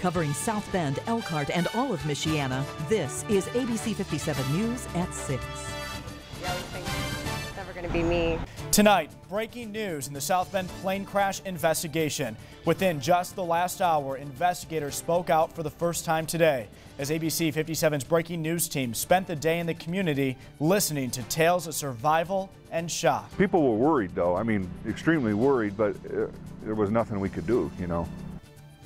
covering South Bend, Elkhart, and all of Michiana. This is ABC 57 News at 6. You always think it's never going to be me. Tonight, breaking news in the South Bend plane crash investigation. Within just the last hour, investigators spoke out for the first time today as ABC 57's breaking news team spent the day in the community listening to tales of survival and shock. People were worried, though. I mean, extremely worried, but there was nothing we could do, you know.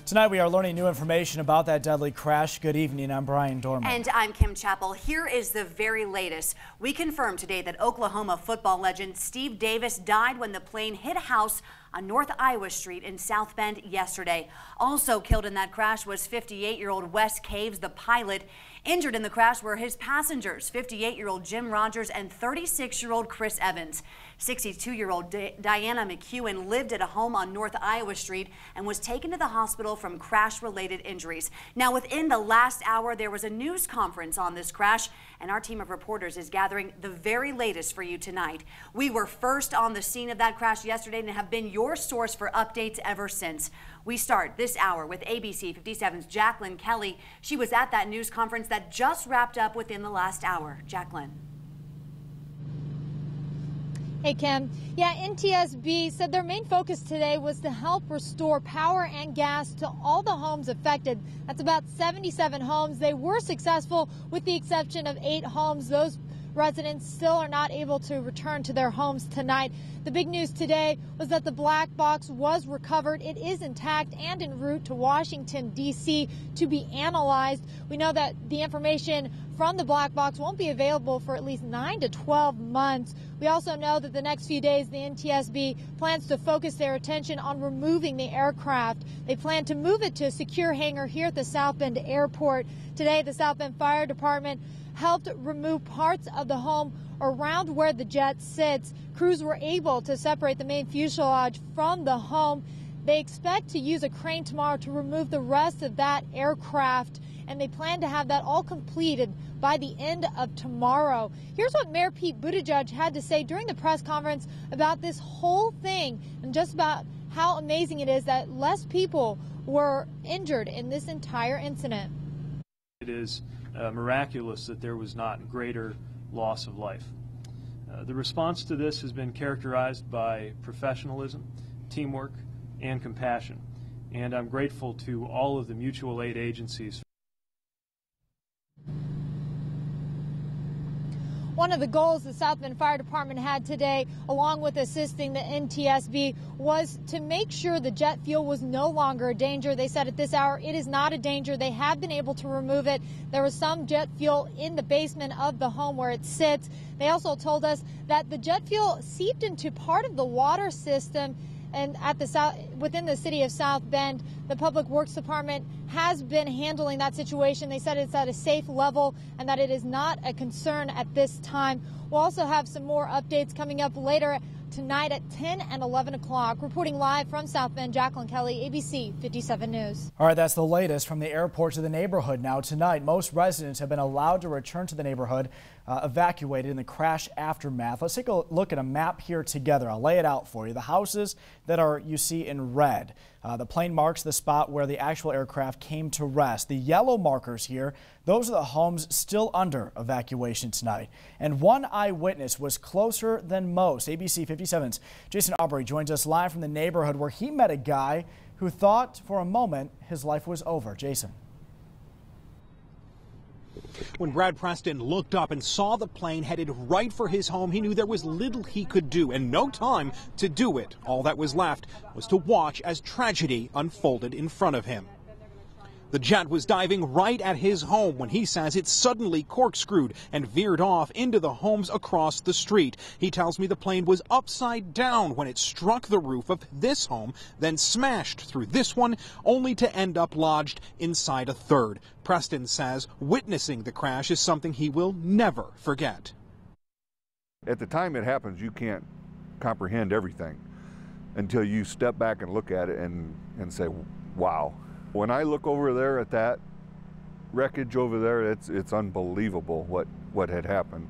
Tonight we are learning new information about that deadly crash. Good evening, I'm Brian Dorman. And I'm Kim Chappell. Here is the very latest. We confirmed today that Oklahoma football legend Steve Davis died when the plane hit a house on North Iowa Street in South Bend yesterday. Also killed in that crash was 58-year-old Wes Caves, the pilot. Injured in the crash were his passengers, 58-year-old Jim Rogers and 36-year-old Chris Evans. 62-year-old Diana McEwen lived at a home on North Iowa Street and was taken to the hospital from crash-related injuries. Now, within the last hour, there was a news conference on this crash, and our team of reporters is gathering the very latest for you tonight. We were first on the scene of that crash yesterday and have been your source for updates ever since. We start this hour with ABC 57's Jacqueline Kelly. She was at that news conference that just wrapped up within the last hour. Jacqueline. Hey, Kim. Yeah, NTSB said their main focus today was to help restore power and gas to all the homes affected. That's about 77 homes. They were successful with the exception of 8 homes. Those residents still are not able to return to their homes tonight. The big news today was that the black box was recovered. It is intact and en route to Washington, D.C. to be analyzed. We know that the information from the black box won't be available for at least 9 to 12 months. We also know that the next few days, the NTSB plans to focus their attention on removing the aircraft. They plan to move it to a secure hangar here at the South Bend Airport. Today, the South Bend Fire Department helped remove parts of the home around where the jet sits. Crews were able to separate the main fuselage from the home. They expect to use a crane tomorrow to remove the rest of that aircraft, and they plan to have that all completed by the end of tomorrow. Here's what Mayor Pete Buttigieg had to say during the press conference about this whole thing and just about how amazing it is that less people were injured in this entire incident. It is miraculous that there was not greater loss of life. The response to this has been characterized by professionalism, teamwork, and compassion, and I'm grateful to all of the mutual aid agencies. One of the goals the South Bend Fire Department had today, along with assisting the NTSB, was to make sure the jet fuel was no longer a danger. They said at this hour it is not a danger. They have been able to remove it. There was some jet fuel in the basement of the home where it sits. They also told us that the jet fuel seeped into part of the water system and within the city of South Bend. The Public Works Department has been handling that situation. They said it's at a safe level and that it is not a concern at this time. We'll also have some more updates coming up later tonight at 10 and 11 o'clock. Reporting live from South Bend, Jacqueline Kelly, ABC 57 News. All right, that's the latest from the airport to the neighborhood. Now tonight, most residents have been allowed to return to the neighborhood evacuated in the crash aftermath. Let's take a look at a map here together. I'll lay it out for you. The houses that you see in red. The plane marks the spot where the actual aircraft came to rest. The yellow markers here, those are the homes still under evacuation tonight. And one eyewitness was closer than most. ABC 57's Jason Aubrey joins us live from the neighborhood where he met a guy who thought for a moment his life was over. Jason. When Brad Preston looked up and saw the plane headed right for his home, he knew there was little he could do and no time to do it. All that was left was to watch as tragedy unfolded in front of him. The jet was diving right at his home when he says it suddenly corkscrewed and veered off into the homes across the street. He tells me the plane was upside down when it struck the roof of this home, then smashed through this one, only to end up lodged inside a third. Preston says witnessing the crash is something he will never forget. At the time it happens, you can't comprehend everything until you step back and look at it and say, wow. When I look over there at that wreckage over there, it's unbelievable what had happened.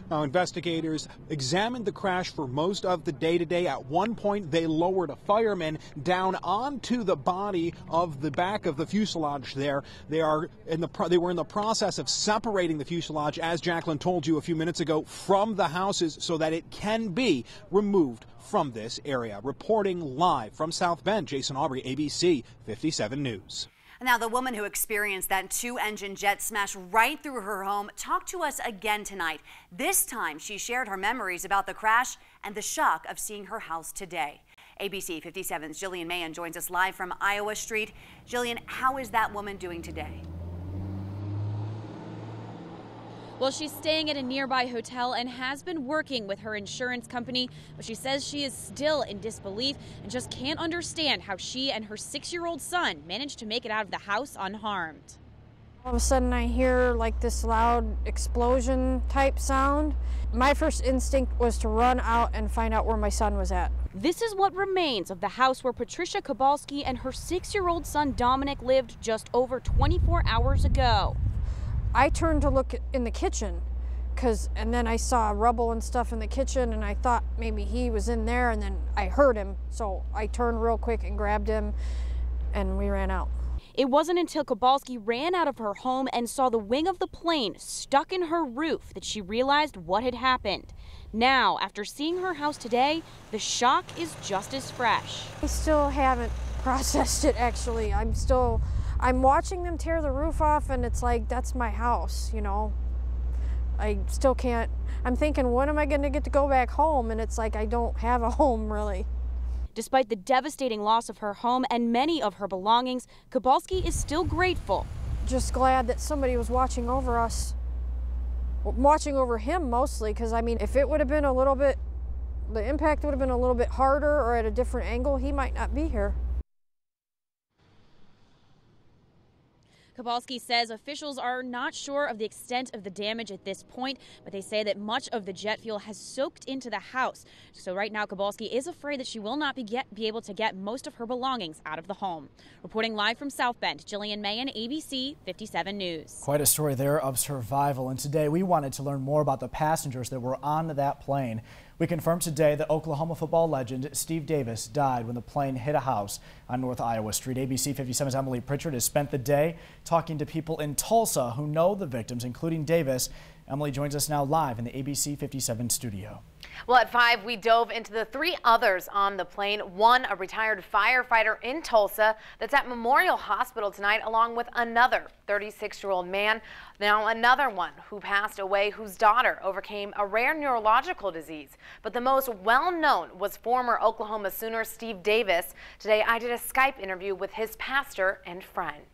Now, investigators examined the crash for most of the day today. At one point, they lowered a fireman down onto the body of the back of the fuselage there. They were in the process of separating the fuselage, as Jacqueline told you a few minutes ago, from the houses so that it can be removed from this area. Reporting live from South Bend, Jason Aubrey, ABC 57 News. Now, the woman who experienced that two-engine jet smash right through her home talked to us again tonight. This time, she shared her memories about the crash and the shock of seeing her house today. ABC 57's Jillian Mahan joins us live from Iowa Street. Jillian, how is that woman doing today? Well, she's staying at a nearby hotel and has been working with her insurance company, but she says she is still in disbelief and just can't understand how she and her 6-year-old son managed to make it out of the house unharmed. All of a sudden I hear like this loud explosion type sound. My first instinct was to run out and find out where my son was at. This is what remains of the house where Patricia Kowalski and her 6-year-old son Dominic lived just over 24 hours ago. I turned to look in the kitchen and then I saw rubble and stuff in the kitchen and I thought maybe he was in there, and then I heard him. So I turned real quick and grabbed him and we ran out. It wasn't until Kowalski ran out of her home and saw the wing of the plane stuck in her roof that she realized what had happened. Now, after seeing her house today, the shock is just as fresh. I still haven't processed it, actually. I'm watching them tear the roof off, and it's like, that's my house, you know. I still can't. I'm thinking, when am I going to get to go back home? And it's like, I don't have a home, really. Despite the devastating loss of her home and many of her belongings, Kowalski is still grateful. Just glad that somebody was watching over us. Watching over him mostly, because I mean, if it would have been the impact would have been a little bit harder or at a different angle, he might not be here. Kowalski says officials are not sure of the extent of the damage at this point, but they say that much of the jet fuel has soaked into the house. So right now, Kowalski is afraid that she will not be able to get most of her belongings out of the home. Reporting live from South Bend, Jillian Mahan, ABC 57 News. Quite a story there of survival, and today we wanted to learn more about the passengers that were on that plane. We confirmed today that Oklahoma football legend Steve Davis died when the plane hit a house on North Iowa Street. ABC 57's Emily Pritchard has spent the day talking to people in Tulsa who know the victims, including Davis. Emily joins us now live in the ABC 57 studio. Well, at 5, we dove into the 3 others on the plane. One, a retired firefighter in Tulsa that's at Memorial Hospital tonight, along with another 36-year-old man. Now another one who passed away, whose daughter overcame a rare neurological disease. But the most well-known was former Oklahoma Sooner Steve Davis. Today, I did a Skype interview with his pastor and friend.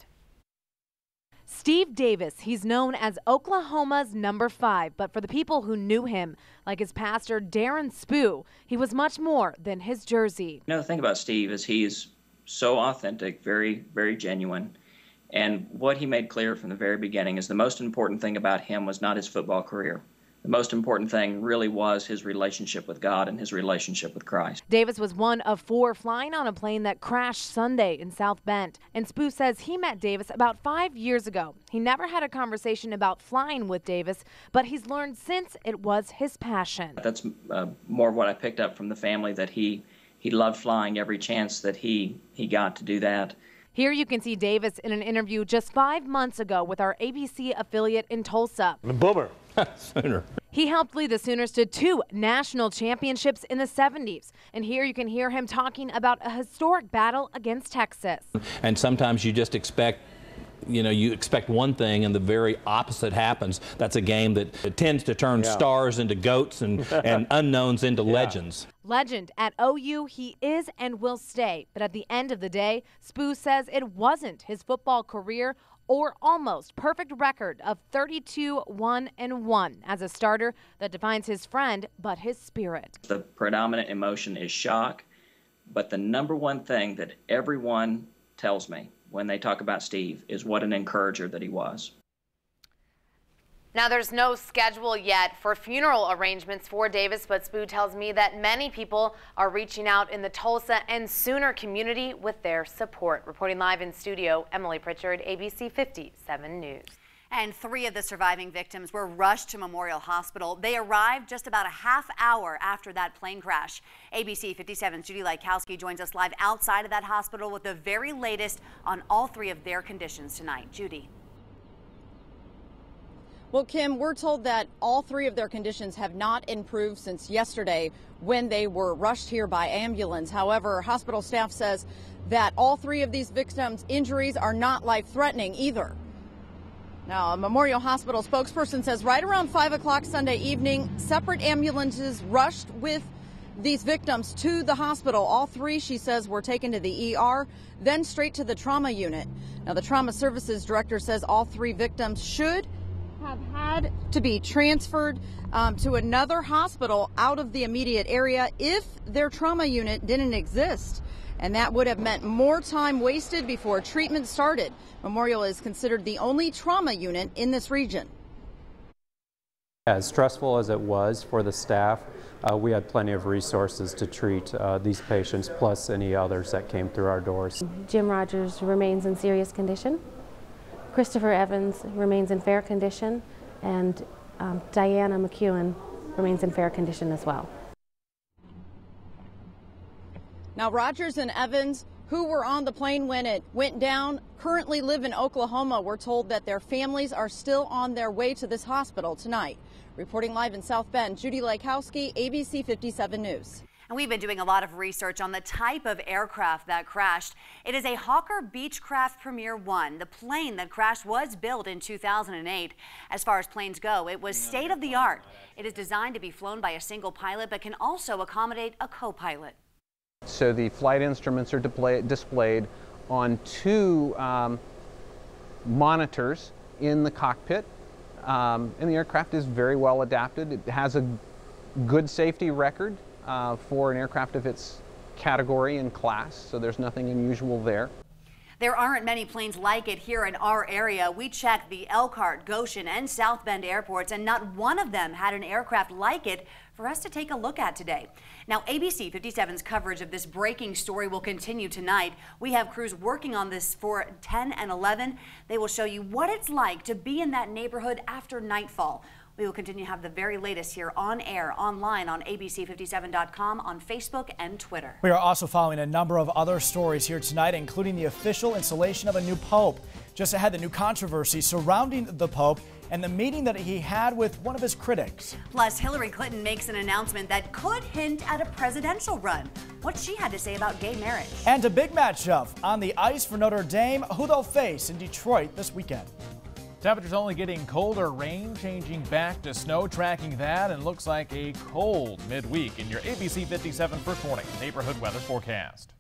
Steve Davis, he's known as Oklahoma's number 5, but for the people who knew him, like his pastor Darren Spoo, he was much more than his jersey. You know, the thing about Steve is he's so authentic, very, very genuine. And what he made clear from the very beginning is the most important thing about him was not his football career. The most important thing really was his relationship with God and his relationship with Christ. Davis was one of 4 flying on a plane that crashed Sunday in South Bend. And Spoo says he met Davis about 5 years ago. He never had a conversation about flying with Davis, but he's learned since it was his passion. That's more what I picked up from the family, that he loved flying every chance that he got to do that. Here you can see Davis in an interview just 5 months ago with our ABC affiliate in Tulsa. The Boomer. Sooner. He helped lead the Sooners to 2 national championships in the 70s. And here you can hear him talking about a historic battle against Texas. And sometimes you just expect, you expect one thing and the very opposite happens. That's a game that tends to turn stars into goats and unknowns into legends. Legend at OU, he is and will stay. But at the end of the day, Spoo says it wasn't his football career or almost perfect record of 32-1-1 as a starter that defines his friend, but his spirit. The predominant emotion is shock, but the number one thing that everyone tells me when they talk about Steve is what an encourager that he was. Now, there's no schedule yet for funeral arrangements for Davis, but Spoo tells me that many people are reaching out in the Tulsa and Sooner community with their support. Reporting live in studio, Emily Pritchard, ABC 57 News. And 3 of the surviving victims were rushed to Memorial Hospital. They arrived just about a half hour after that plane crash. ABC 57's Judy Lykowski joins us live outside of that hospital with the very latest on all 3 of their conditions tonight. Judy. Well, Kim, we're told that all 3 of their conditions have not improved since yesterday when they were rushed here by ambulance. However, hospital staff says that all 3 of these victims' injuries are not life-threatening either. Now, a Memorial Hospital spokesperson says right around 5 o'clock Sunday evening, separate ambulances rushed with these victims to the hospital. All 3, she says, were taken to the ER, then straight to the trauma unit. Now, the trauma services director says all 3 victims should have had to be transferred to another hospital out of the immediate area if their trauma unit didn't exist. And that would have meant more time wasted before treatment started. Memorial is considered the only trauma unit in this region. As stressful as it was for the staff, we had plenty of resources to treat these patients, plus any others that came through our doors. Jim Rogers remains in serious condition. Christopher Evans remains in fair condition, and Diana McEwen remains in fair condition as well. Now, Rogers and Evans, who were on the plane when it went down, currently live in Oklahoma. We're told that their families are still on their way to this hospital tonight. Reporting live in South Bend, Judy Lykowski, ABC 57 News. And we've been doing a lot of research on the type of aircraft that crashed. It is a Hawker Beechcraft Premier 1. The plane that crashed was built in 2008. As far as planes go, it was state-of-the-art. It is designed to be flown by a single pilot, but can also accommodate a co-pilot. So the flight instruments are displayed on 2 monitors in the cockpit, and the aircraft is very well adapted. It has a good safety record for an aircraft of its category and class, so there's nothing unusual there. There aren't many planes like it here in our area. We checked the Elkhart, Goshen, and South Bend airports, and not one of them had an aircraft like it for us to take a look at today. Now, ABC 57's coverage of this breaking story will continue tonight. We have crews working on this for 10 and 11. They will show you what it's like to be in that neighborhood after nightfall. We will continue to have the very latest here on air, online on abc57.com, on Facebook and Twitter. We are also following a number of other stories here tonight, including the official installation of a new pope. Just ahead, the new controversy surrounding the pope and the meeting that he had with one of his critics. Plus, Hillary Clinton makes an announcement that could hint at a presidential run. What she had to say about gay marriage. And a big matchup on the ice for Notre Dame, who they'll face in Detroit this weekend. Temperatures only getting colder, rain changing back to snow, tracking that, and looks like a cold midweek in your ABC 57 First Warning Neighborhood Weather Forecast.